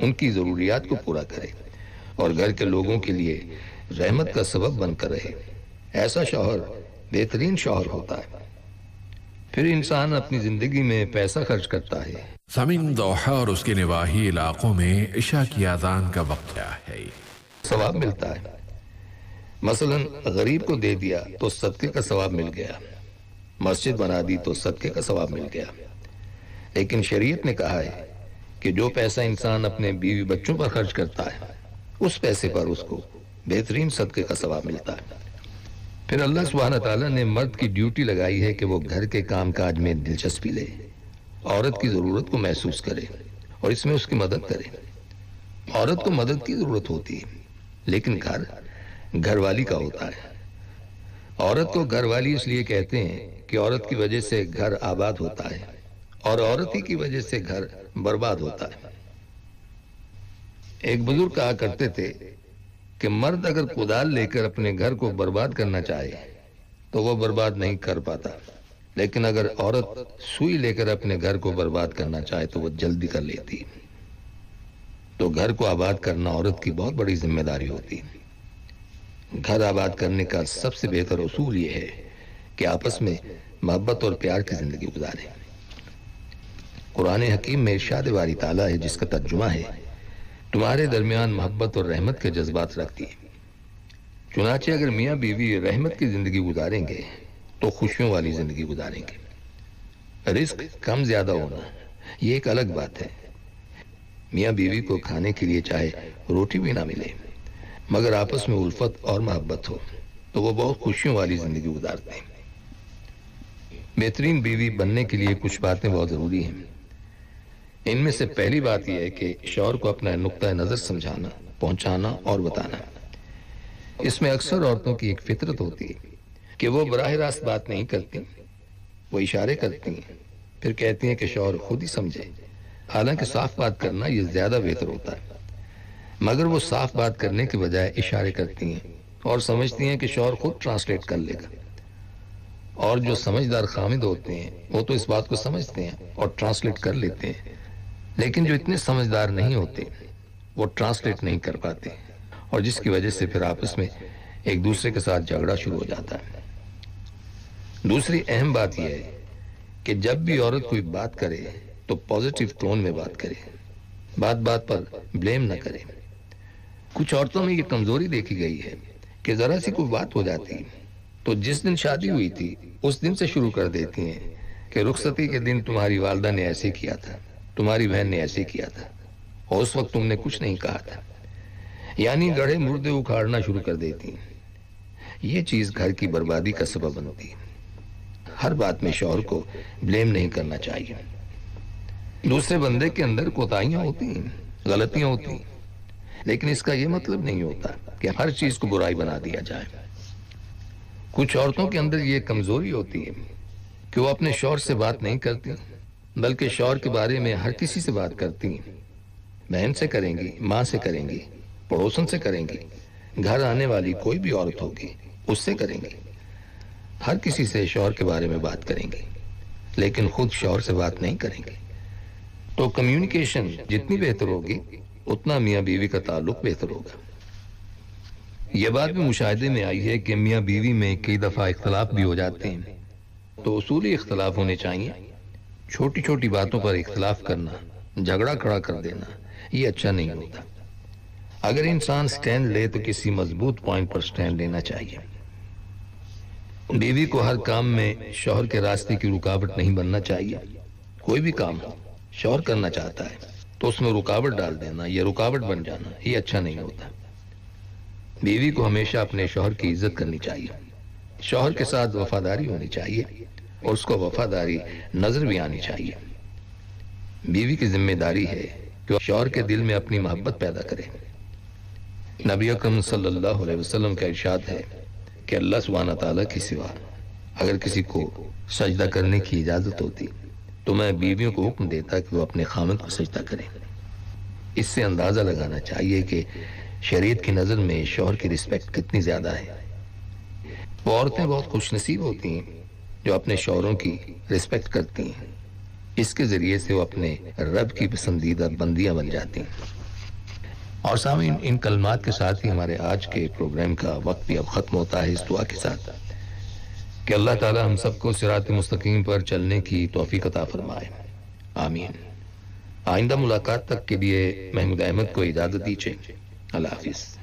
ان کی ضروریات کو پورا کرے اور گھر کے لوگوں کے لیے رحمت کا سبب بن کر رہے، ایسا شوہر بہترین شوہر ہوتا ہے۔ پھر انسان اپنی زندگی میں پیسہ خرچ کرتا ہے۔ سامعین، دوحہ اور اس کے نواحی علاقوں میں عشاء کی اذان کا وقت کیا ہے؟ ثواب ملتا ہے۔ مثلا غریب کو دے دیا تو صدقے کا ثواب مل گیا، مسجد بنا دی تو صدقے کا ثواب مل گیا۔ لیکن شریعت نے کہا ہے کہ جو پیسہ انسان اپنے بیوی بچوں پر خرچ کرتا ہے اس پیسے پر اس کو بہترین صدقے کا ثواب ملتا ہے۔ پھر اللہ سبحانہ تعالیٰ نے مرد کی ڈیوٹی لگائی ہے کہ وہ گھر کے کام کاج میں دلچسپی لے، عورت کی ضرورت کو محسوس کرے اور اس میں اس کی مدد کرے۔ عورت کو مدد کی ضرورت ہوتی ہے، لیکن گھر والی کا ہوتا ہے۔ عورت کو گھر والی اس لیے کہتے ہیں کہ عورت کی وجہ سے گھر آباد ہوتا ہے اور عورت ہی کی وجہ سے گھر برباد ہوتا ہے۔ ایک بزرگ کہا کرتے تھے کہ مرد اگر کدال لے کر اپنے گھر کو برباد کرنا چاہے تو وہ برباد نہیں کر پاتا، لیکن اگر عورت سوئی لے کر اپنے گھر کو برباد کرنا چاہے تو وہ جلدی کر لیتی۔ تو گھر کو آباد کرنا عورت کی بہت بڑی ذمہ داری ہوتی ہے۔ گھر آباد کرنے کا سب سے بہتر اصول یہ ہے کہ آپس میں محبت اور پیار کی زندگی گزاریں۔ قرآن حکیم میں ارشاد باری تعالیٰ ہے جس کا ترجمہ ہے، تمہارے درمیان محبت اور رحمت کے جذبات رکھتی ہے۔ چنانچہ اگر میاں بیوی رحمت کی زندگی گزاریں گے تو خوشیوں والی زندگی گزاریں گے۔ رزق کم زیادہ ہونا یہ ایک الگ بات ہے۔ میاں بیوی کو کھانے کے لیے چاہے روٹی بھی نہ ملے، مگر آپس میں الفت اور محبت ہو تو وہ بہت خوشیوں والی زندگی گزارتے ہیں۔ بہترین بیوی بننے کے لیے کچھ باتیں بہت ضروری ہیں۔ ان میں سے پہلی بات یہ ہے کہ شوہر کو اپنا نقطہ نظر سمجھانا، پہنچانا اور بتانا۔ اس میں اکثر عورتوں کی ایک فطرت ہوتی ہے کہ وہ براہ راست بات نہیں کرتی، وہ اشارے کرتی ہیں، پھر کہتی ہیں کہ شوہر خود ہی سمجھے۔ حالانکہ صاف بات کرنا یہ زیادہ بہتر ہوتا ہے، مگر وہ صاف بات کرنے کے بجائے اشارے کرتی ہیں اور سمجھتی ہیں کہ شوہر خود ٹرانسلیٹ کر لے گا۔ اور جو سمجھدار خامد ہوتے ہیں وہ تو اس بات کو سمجھتے ہیں اور ٹرانسلیٹ کر لیتے ہیں، لیکن جو اتنے سمجھدار نہیں ہوتے وہ ٹرانسلیٹ نہیں کر پاتے، اور جس کی وجہ سے پھر آپس میں ایک دوسرے کے ساتھ جھگڑا شروع ہو جاتا ہے۔ دوسری اہم بات یہ ہے کہ جب بھی عورت کوئی بات کرے تو پازیٹیو ٹون میں بات کرے، بات بات پر بلیم نہ کرے۔ کچھ عورتوں میں یہ کمزوری دیکھی گئی ہے کہ ذرا سی کوئی بات ہو جاتی تو جس دن شادی ہوئی تھی اس دن سے شروع کر دیتی ہیں کہ رخصتی کے دن تمہاری والدہ نے ایسے کیا تھا، تمہاری بہن نے ایسے کیا تھا، اور اس وقت تم نے کچھ نہیں کہا تھا، یعنی گڑھے مردے اکھاڑنا شروع کر دیتی ہیں۔ یہ چیز گھر کی بربادی کا سبب بنتی ہے۔ ہر بات میں شوہر کو بلیم نہیں کرنا چاہیے۔ دوسرے بندے کے اندر کوتاہیاں ہوتی ہیں، غلطیاں ہوتی ہیں، لیکن اس کا یہ مطلب نہیں ہوتا کہ ہر چیز کو برائی بنا دیا جائے۔ کچھ عورتوں کے اندر یہ کمزوری ہوتی ہے کہ وہ اپنے شوہر سے بات نہیں کرتی، بلکہ شوہر کے بارے میں ہر کسی سے بات کرتی ہیں۔ بہن سے کریں گی، ماں سے کریں گی، پڑوسن سے کریں گی، گھر آنے والی کوئی بھی عورت ہوگی اس سے کریں گی، ہر کسی سے شوہر کے بارے میں بات کریں گی، لیکن خود شوہر سے بات نہیں کریں گی۔ تو کمیونیکیشن جتنی بہتر ہوگی اتنا میاں بیوی کا تعلق بہتر ہوگا۔ یہ بات بھی مشاہدے میں آئی ہے کہ میاں بیوی میں کئی دفعہ اختلاف بھی ہو جاتے ہیں، تو اصولی اختلاف ہونے چاہیے۔ چھوٹی چھوٹی باتوں پر اختلاف کرنا، جھگڑا کھڑا کر دینا، یہ اچھا نہیں ہوتا۔ اگر انسان سٹینڈ لے تو کسی مضبوط پوائنٹ پر سٹینڈ لینا چاہیے۔ بیوی کو ہر کام میں شوہر کے راستے کی رکاوٹ نہیں بننا چاہیے۔ کوئی بھی کام شوہر کرنا چاہتا ہے تو اس میں رکاوٹ ڈال دینا یا رکاوٹ بن جانا یہ اچھا نہیں ہوتا۔ بیوی کو ہمیشہ اپنے شوہر کی عزت کرنی چاہیے، شوہر کے ساتھ وفاداری ہونی چاہیے اور اس کو وفاداری نظر بھی آنی چاہیے۔ بیوی کی ذمہ داری ہے کہ شوہر کے دل میں اپنی محبت پیدا کرے۔ نبی اکرم صلی اللہ علیہ وسلم کا ارشاد ہے کہ اللہ سبحانہ تعالیٰ کے سوا اگر کسی کو سجدہ کرنے کی اجازت ہوتی تو میں بیویوں کو حکم دیتا کہ وہ اپنے خامد کو سجدہ کریں۔ اس سے اندازہ لگانا چاہیے کہ شریعت کی نظر میں شوہر کی رسپیکٹ کتنی زیادہ ہے۔ وہ عورتیں بہت خوش نصیب ہوتی ہیں جو اپنے شوہروں کی رسپیکٹ کرتی ہیں، اس کے ذریعے سے وہ اپنے رب کی پسندیدہ بندیاں بن جاتی ہیں۔ اور سامعین، ان کلمات کے ساتھ ہی ہمارے آج کے پروگرام کا وقت بھی اب ختم ہوتا ہے، اس دعا کے ساتھ کہ اللہ تعالی ہم سب کو صراط مستقیم پر چلنے کی توفیق عطا فرمائے، آمین۔ آئندہ ملاقات تک کے لیے محمود احمد کو اجازت دیجیے، اللہ حافظ۔